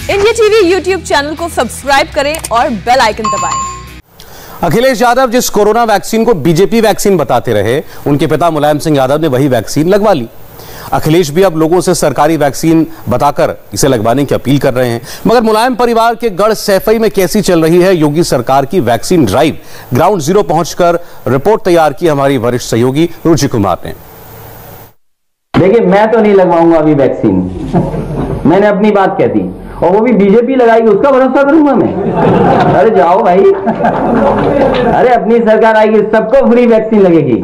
India TV YouTube channel को subscribe करें और बेल आइकन दबाएं। अखिलेश यादव जिस कोरोना वैक्सीन को बीजेपी वैक्सीन बताते रहे, उनके पिता मुलायम सिंह यादव ने वही वैक्सीन लगवा ली। अखिलेश भी अब लोगों से सरकारी वैक्सीन बताकर इसे लगवाने की अपील कर रहे हैं। मगर मुलायम परिवार के गढ़ सैफई में कैसी चल रही है योगी सरकार की वैक्सीन ड्राइव, ग्राउंड जीरो पहुंचकर रिपोर्ट तैयार की हमारी वरिष्ठ सहयोगी रुचि कुमार ने। देखिए, मैं तो नहीं लगवाऊंगा अभी वैक्सीन, मैंने अपनी बात कह दी, और वो भी बीजेपी लगाएगी उसका भरोसा करूंगा मैं? अरे जाओ भाई, अरे अपनी सरकार आएगी, सबको फ्री वैक्सीन लगेगी।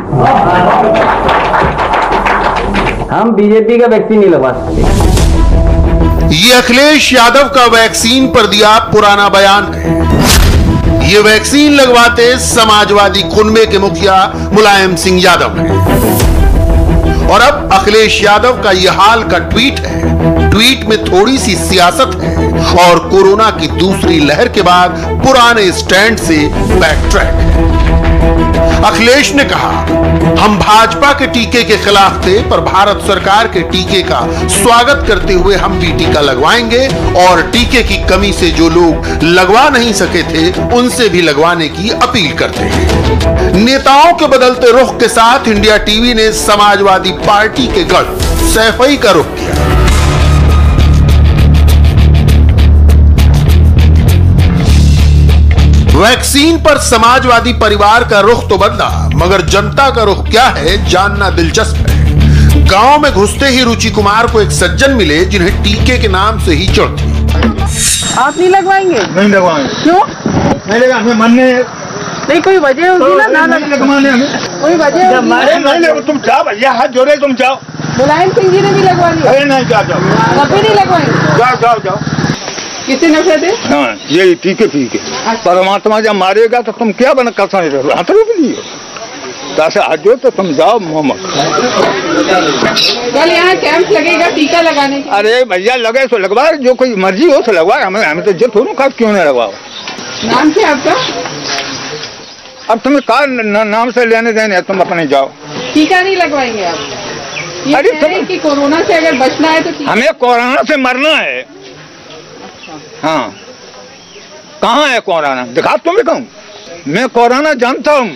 हम बीजेपी का वैक्सीन नहीं लगवा सकते। ये अखिलेश यादव का वैक्सीन पर दिया पुराना बयान है। ये वैक्सीन लगवाते समाजवादी कुनबे के मुखिया मुलायम सिंह यादव हैं। और अब अखिलेश यादव का यह हाल का ट्वीट है। ट्वीट में थोड़ी सी सियासत है और कोरोना की दूसरी लहर के बाद पुराने स्टैंड से बैक ट्रैक है। अखिलेश ने कहा, हम भाजपा के टीके के खिलाफ थे, पर भारत सरकार के टीके का स्वागत करते हुए हम भी टीका लगवाएंगे और टीके की कमी से जो लोग लगवा नहीं सके थे उनसे भी लगवाने की अपील करते हैं। नेताओं के बदलते रुख के साथ इंडिया टीवी ने समाजवादी पार्टी के गढ़ सैफई का रुख किया। वैक्सीन पर समाजवादी परिवार का रुख तो बदला, मगर जनता का रुख क्या है जानना दिलचस्प है। गांव में घुसते ही रुचि कुमार को एक सज्जन मिले जिन्हें टीके के नाम से ही चढ़ थी। आप नहीं लगवाएंगे? नहीं लगवाएंगे। क्यों नहीं लगा? हमें मानने नहीं, कोई वजह होगी ना लगवाने हमें, कोई वजह होगी। तुम जाओ भैया, हाथ जोड़े, तुम जाओ। मुलायम सिंह जी ने भी लगवा लिया? अरे नहीं, जाओ कभी नहीं लगवाएंगे? जाओ जाओ जाओ। किससे नफरत है? हाँ, ये ठीक है। परमात्मा जब मारेगा तो तुम क्या बना कर सकते? हाथ रोक लिए तासे हाथ जोड़, तो तुम जाओ मोहम्मद। कल यहाँ कैंप लगेगा टीका लगाने का। अरे भैया लगे तो लगवा, जो कोई मर्जी हो तो लगवा, हमें तो जो थोड़ा खास क्यों नहीं लगवाओ। नाम क्या आपका? अब तुम्हें कहा नाम से लेने देने, तुम अपने जाओ। टीका नहीं लगवाएंगे आप? अरे कि कोरोना से अगर बचना है तो हमें कोरोना से मरना है। हाँ, कहाँ है कोरोना? दिखा तुम्हें कहूँ, मैं कोरोना जानता हूँ,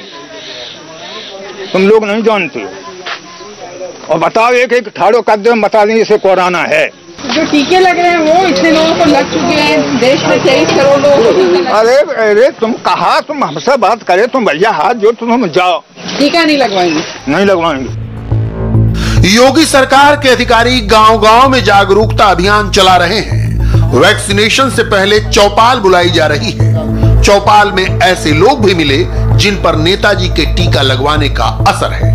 तुम लोग नहीं जानते। और बताओ, एक एक ठाड़ो कर दो, बता देंगे इसे कोरोना है। जो टीके लग रहे हैं वो इतने लोगों को लग चुके हैं, देश में 23 करोड़ लोग। अरे तुम कहा, तुम हमसे बात करे, तुम भैया हाथ जोड़, तुम जाओ। टीका नहीं लगवाएंगे? नहीं लगवाएंगे। योगी सरकार के अधिकारी गांव-गांव में जागरूकता अभियान चला रहे हैं। वैक्सीनेशन से पहले चौपाल बुलाई जा रही है। चौपाल में ऐसे लोग भी मिले जिन पर नेताजी के टीका लगवाने का असर है।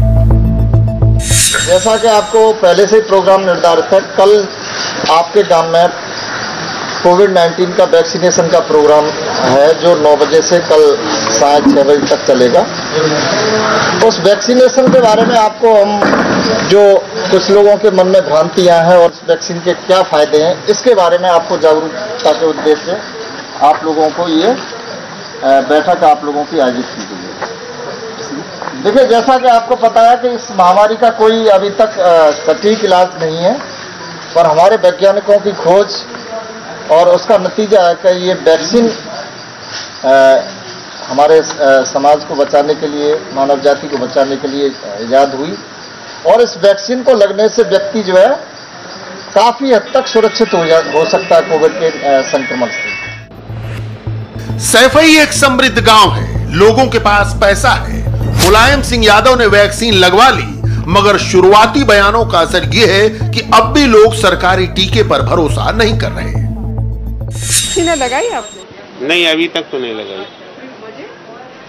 जैसा कि आपको पहले से प्रोग्राम निर्धारित है, कल आपके गांव में कोविड-19 का वैक्सीनेशन का प्रोग्राम है जो 9 बजे से कल साढ़े 6 बजे तक चलेगा। उस वैक्सीनेशन के बारे में आपको हम, जो कुछ लोगों के मन में भ्रांतियां हैं और वैक्सीन के क्या फायदे हैं, इसके बारे में आपको जागरूकता के उद्देश्य से आप लोगों को ये बैठक आप लोगों की आयोजित की गई है। देखिए, जैसा कि आपको पता है कि इस महामारी का कोई अभी तक सटीक इलाज नहीं है, पर हमारे वैज्ञानिकों की खोज और उसका नतीजा है कि ये वैक्सीन हमारे समाज को बचाने के लिए, मानव जाति को बचाने के लिए ईजाद हुई, और इस वैक्सीन को लगने से व्यक्ति जो है काफी हद तक सुरक्षित हो सकता है कोविड के संक्रमण से। सैफई एक समृद्ध गांव है, लोगों के पास पैसा है। मुलायम सिंह यादव ने वैक्सीन लगवा ली, मगर शुरुआती बयानों का असर यह है कि अब भी लोग सरकारी टीके पर भरोसा नहीं कर रहे। लगाई आपने? नहीं, अभी तक तो नहीं लगाई।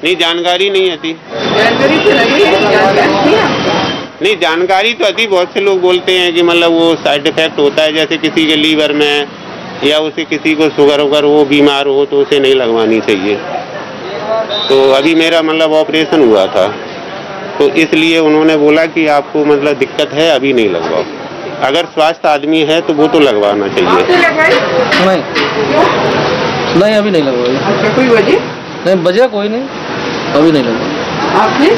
नहीं, जानकारी नहीं आती। जानकारी से लगी है? नहीं, जानकारी तो आती। बहुत से लोग बोलते हैं कि मतलब वो साइड इफेक्ट होता है, जैसे किसी के लीवर में या उसे किसी को शुगर वगर वो बीमार हो तो उसे नहीं लगवानी चाहिए। तो अभी मेरा मतलब ऑपरेशन हुआ था, तो इसलिए उन्होंने बोला कि आपको मतलब दिक्कत है, अभी नहीं लगवाओ। अगर स्वास्थ्य आदमी है तो वो तो लगवाना चाहिए। नहीं, अभी नहीं लगवाई। कोई वजह? नहीं, वजह कोई नहीं, अभी नहीं लगवाई। आपने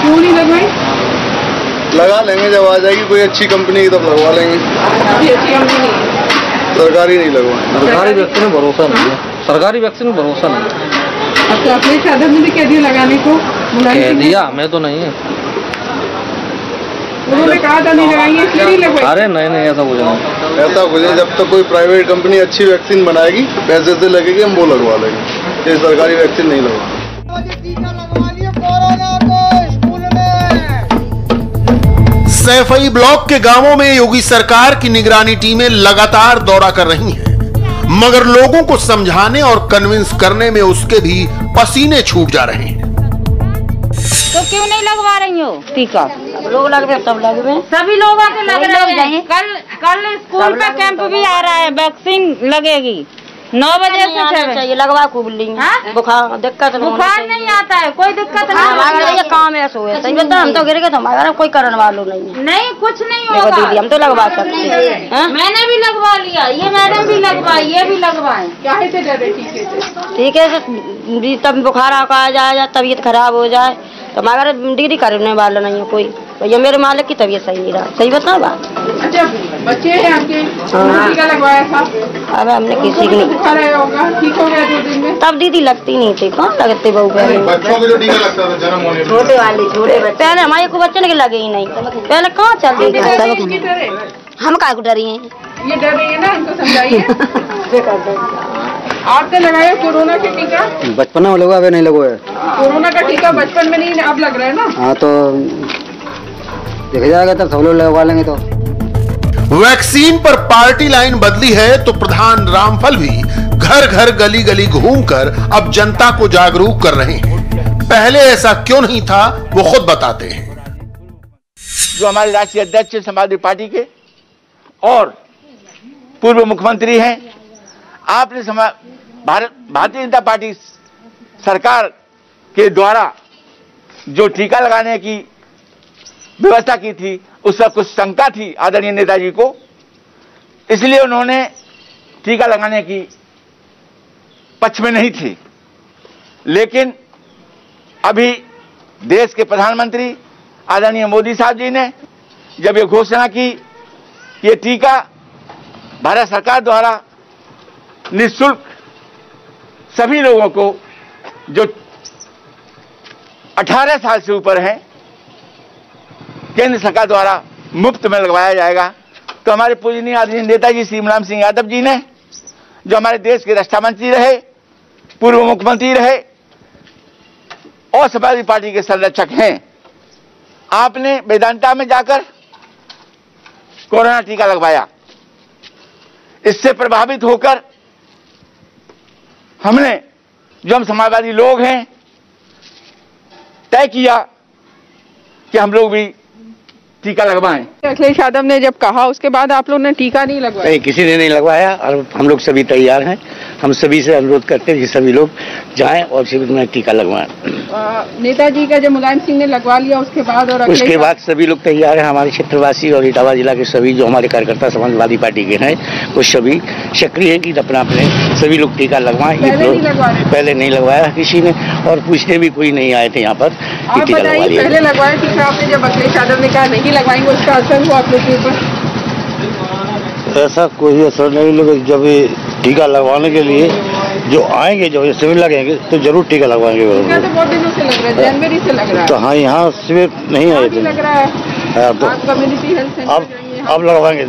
क्यों नहीं लगवाई? लगा लेंगे, जब आ जाएगी कोई अच्छी कंपनी तब लगवा लेंगे। अच्छी कंपनी सरकारी नहीं लगवाएंगे। सरकारी वैक्सीन में भरोसा नहीं है, सरकारी वैक्सीन में भरोसा नहीं है। अब तो अखिलेश यादव ने भी कह दिया लगाने को, कह दिया, मैं तो नहीं है, उन्होंने कहा था नहीं लगाएंगे इसलिए नहीं लगवाएंगे। अरे नहीं ऐसा कुछ नहीं, ऐसा कुछ नहीं। जब तक कोई प्राइवेट कंपनी अच्छी वैक्सीन बनाएगी, पैसे से लगेगी, हम वो लगवा लेंगे। ये सरकारी वैक्सीन नहीं लगवा। सैफई ब्लॉक के गांवों में योगी सरकार की निगरानी टीमें लगातार दौरा कर रही हैं, मगर लोगों को समझाने और कन्विंस करने में उसके भी पसीने छूट जा रहे हैं। तो क्यों नहीं लगवा रही हो टीका? लोग लगवे तब लगवे, सभी लोगों के लग रहे हैं। कल स्कूल पे कैंप भी आ रहा है, वैक्सीन लगेगी 9 बजे से 6 चाहिए लगवा को बिल्ली। बुखार दिक्कत बुखार नहीं आता है, कोई दिक्कत नहीं। ये काम ऐसा हुआ सही बता, हम तो गिर गए तो हमारा कोई करने वालों नहीं। नहीं कुछ नहीं होगा दीदी, हम तो लगवा सकते हैं। मैंने भी लगवा लिया, ये मैडम भी लगवाई, ये भी लगवाए। क्या है ठीक है, तब बुखार आ जाए, तबीयत खराब हो जाए तो हमारा दीदी करने वाला नहीं है कोई। ये मेरे मालिक की तबीयत सही नहीं रहा, सही बता बात। अच्छा बच्चे हैं आपके, टीका लगवाया था? अब हमने किसी को बुखार आया होगा, ठीक हो गया 2 दिन में? तब दीदी लगती नहीं थी, कौन लगते बहू पहले? बच्चों को जो टीका लगता था जन्म होने छोटे वाले छोटे पहले हमारे को बच्चे के लगे ही नहीं, पहले कहाँ चल रही थी। हम का डरी हैं, ये डर रही है ना, इनको समझाइए। आपने लगाया कोरोना का टीका? बचपन में लगवा, नहीं लगवाया। कोरोना का टीका बचपन में नहीं, अब लग रहा है ना? हाँ तो देखा जाएगा, तब सब लोग लगवा लेंगे। तो वैक्सीन पर पार्टी लाइन बदली है तो प्रधान रामफल भी घर घर गली गली घूमकर अब जनता को जागरूक कर रहे हैं। पहले ऐसा क्यों नहीं था वो खुद बताते हैं। जो हमारे राष्ट्रीय अध्यक्ष समाजवादी पार्टी के और पूर्व मुख्यमंत्री हैं, आपने भारतीय जनता पार्टी सरकार के द्वारा जो टीका लगाने की व्यवस्था की थी, उस पर कुछ शंका थी आदरणीय नेताजी को, इसलिए उन्होंने टीका लगाने की पक्ष में नहीं थी। लेकिन अभी देश के प्रधानमंत्री आदरणीय मोदी साहब जी ने जब ये घोषणा की, ये टीका भारत सरकार द्वारा निःशुल्क सभी लोगों को जो 18 साल से ऊपर हैं, केंद्र सरकार द्वारा मुफ्त में लगवाया जाएगा। तो हमारे पूजनीय आदरणीय नेताजी श्री मुलायम सिंह यादव जी ने, जो हमारे देश के रक्षा मंत्री रहे, पूर्व मुख्यमंत्री रहे और समाजवादी पार्टी के संरक्षक हैं, आपने वेदांता में जाकर कोरोना टीका लगवाया। इससे प्रभावित होकर हमने, जो हम समाजवादी लोग हैं, तय किया कि हम लोग भी टीका लगवाएं। अखिलेश यादव ने जब कहा, उसके बाद आप लोगों ने टीका नहीं लगवाया? नहीं, किसी ने नहीं लगवाया और हम लोग सभी तैयार हैं। हम सभी से अनुरोध करते हैं कि सभी लोग जाएं और शिविर में टीका लगवाएं। नेताजी का जब मुलायम सिंह ने लगवा लिया उसके बाद, और उसके बाद सभी लोग तैयार हैं। हमारे क्षेत्रवासी और इटावा जिला के सभी जो हमारे कार्यकर्ता समाजवादी पार्टी के हैं, वो सभी सक्रिय हैं कि अपना अपने सभी लोग टीका लगवाएं। पहले नहीं लगवाया किसी ने, और पूछने भी कोई नहीं आए थे यहाँ पर। आप बताइए, पहले लगवाया टीका आपने, जब अखिलेश यादव ने कहा नहीं लगवाएंगे, उसका असर हुआ आप लोग के ऊपर? ऐसा कोई असर नहीं। लोग जब टीका लगवाने के लिए जो आएंगे, जो शिविर लगेंगे, तो जरूर टीका लगवाएंगे। टीका तो बहुत दिनों से लग रहा है, जनवरी से लग रहा है। तो हाँ, यहाँ शिविर नहीं आए थे, लग रहा है। तो कम्युनिटी हेल्थ सेंटर अब लगवाएंगे,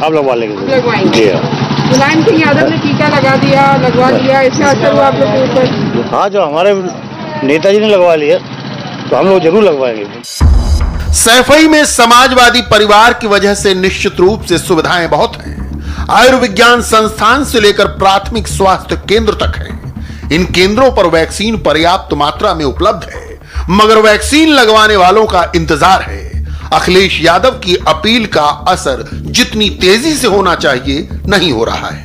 अब लगवा लेंगे। मुलायम सिंह यादव ने टीका लगवा दिया, इसका असर हुआ आप लोग के ऊपर? हाँ, जो हमारे नेताजी ने लगवा लिया तो हम लोग जरूर लगवाएंगे। सैफई में समाजवादी परिवार की वजह से निश्चित रूप से सुविधाएं बहुत हैं। आयुर्विज्ञान संस्थान से लेकर प्राथमिक स्वास्थ्य केंद्र तक है। इन केंद्रों पर वैक्सीन पर्याप्त मात्रा में उपलब्ध है, मगर वैक्सीन लगवाने वालों का इंतजार है। अखिलेश यादव की अपील का असर जितनी तेजी से होना चाहिए नहीं हो रहा है।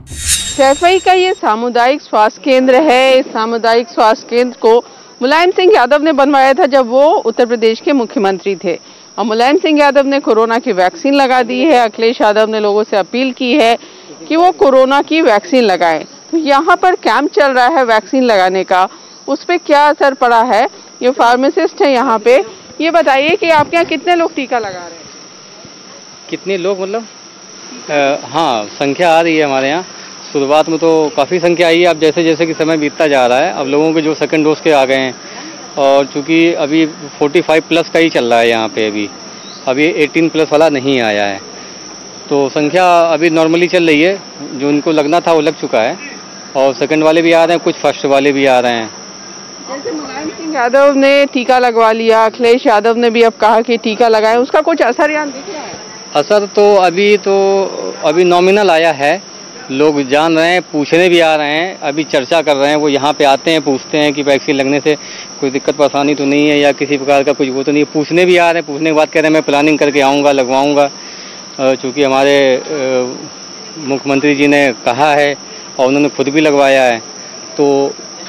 सैफई का ये सामुदायिक स्वास्थ्य केंद्र है। इस सामुदायिक स्वास्थ्य केंद्र को मुलायम सिंह यादव ने बनवाया था जब वो उत्तर प्रदेश के मुख्यमंत्री थे, और मुलायम सिंह यादव ने कोरोना की वैक्सीन लगा दी है। अखिलेश यादव ने लोगों से अपील की है कि वो कोरोना की वैक्सीन लगाएं। तो यहाँ पर कैंप चल रहा है वैक्सीन लगाने का, उस पर क्या असर पड़ा है? ये फार्मासिस्ट है यहाँ पे, ये बताइए कि आपके यहाँ कितने लोग टीका लगा रहे हैं? कितने लोग मतलब? हाँ, संख्या आ रही है हमारे यहाँ। शुरुआत में तो काफ़ी संख्या आई है, अब जैसे जैसे कि समय बीतता जा रहा है अब लोगों के जो सेकंड डोज के आ गए हैं, और चूँकि अभी 45 प्लस का ही चल रहा है यहाँ पे, अभी 18 प्लस वाला नहीं आया है, तो संख्या अभी नॉर्मली चल रही है। जो उनको लगना था वो लग चुका है, और सेकंड वाले भी आ रहे हैं, कुछ फर्स्ट वाले भी आ रहे हैं। जैसे मुलायम सिंह यादव ने टीका लगवा लिया, अखिलेश यादव ने भी अब कहा कि टीका लगाएं, उसका कुछ असर यहाँ दिख रहा है? असर तो अभी नॉमिनल आया है, लोग जान रहे हैं, पूछने भी आ रहे हैं, अभी चर्चा कर रहे हैं। वो यहाँ पे आते हैं, पूछते हैं कि वैक्सीन लगने से कोई दिक्कत परेशानी तो नहीं है या किसी प्रकार का कुछ वो तो नहीं है, पूछने भी आ रहे हैं। पूछने के बाद कह रहे हैं मैं प्लानिंग करके आऊँगा, लगवाऊँगा। चूँकि हमारे मुख्यमंत्री जी ने कहा है और उन्होंने खुद भी लगवाया है, तो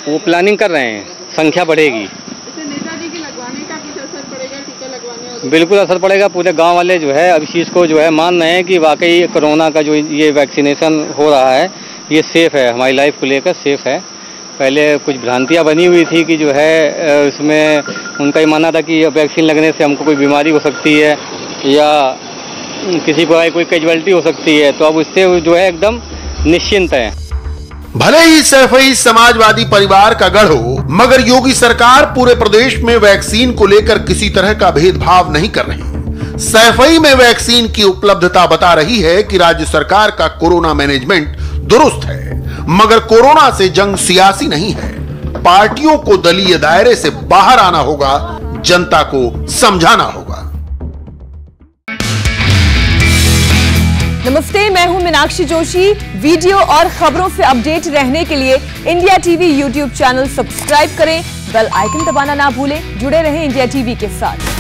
वो प्लानिंग कर रहे हैं, संख्या बढ़ेगी। नेताजी के लगवाने का कुछ असर पड़ेगा, टीका लगवाने? बिल्कुल असर पड़ेगा। पूरे गांव वाले जो है अब इस चीज़ को जो है मान रहे हैं कि वाकई कोरोना का जो ये वैक्सीनेशन हो रहा है ये सेफ़ है, हमारी लाइफ को लेकर सेफ़ है। पहले कुछ भ्रांतियां बनी हुई थी कि जो है इसमें उनका ये मानना था कि वैक्सीन लगने से हमको कोई बीमारी हो सकती है या किसी को कोई कैजुअलिटी हो सकती है, तो अब उससे जो है एकदम निश्चिंत है। भले ही सैफई समाजवादी परिवार का गढ़ हो, मगर योगी सरकार पूरे प्रदेश में वैक्सीन को लेकर किसी तरह का भेदभाव नहीं कर रही। सैफई में वैक्सीन की उपलब्धता बता रही है कि राज्य सरकार का कोरोना मैनेजमेंट दुरुस्त है, मगर कोरोना से जंग सियासी नहीं है। पार्टियों को दलीय दायरे से बाहर आना होगा, जनता को समझाना होगा। नमस्ते, मैं हूं मीनाक्षी जोशी। वीडियो और खबरों से अपडेट रहने के लिए India TV YouTube channel subscribe करें, बेल आइकन दबाना ना भूलें। जुड़े रहें इंडिया टीवी के साथ।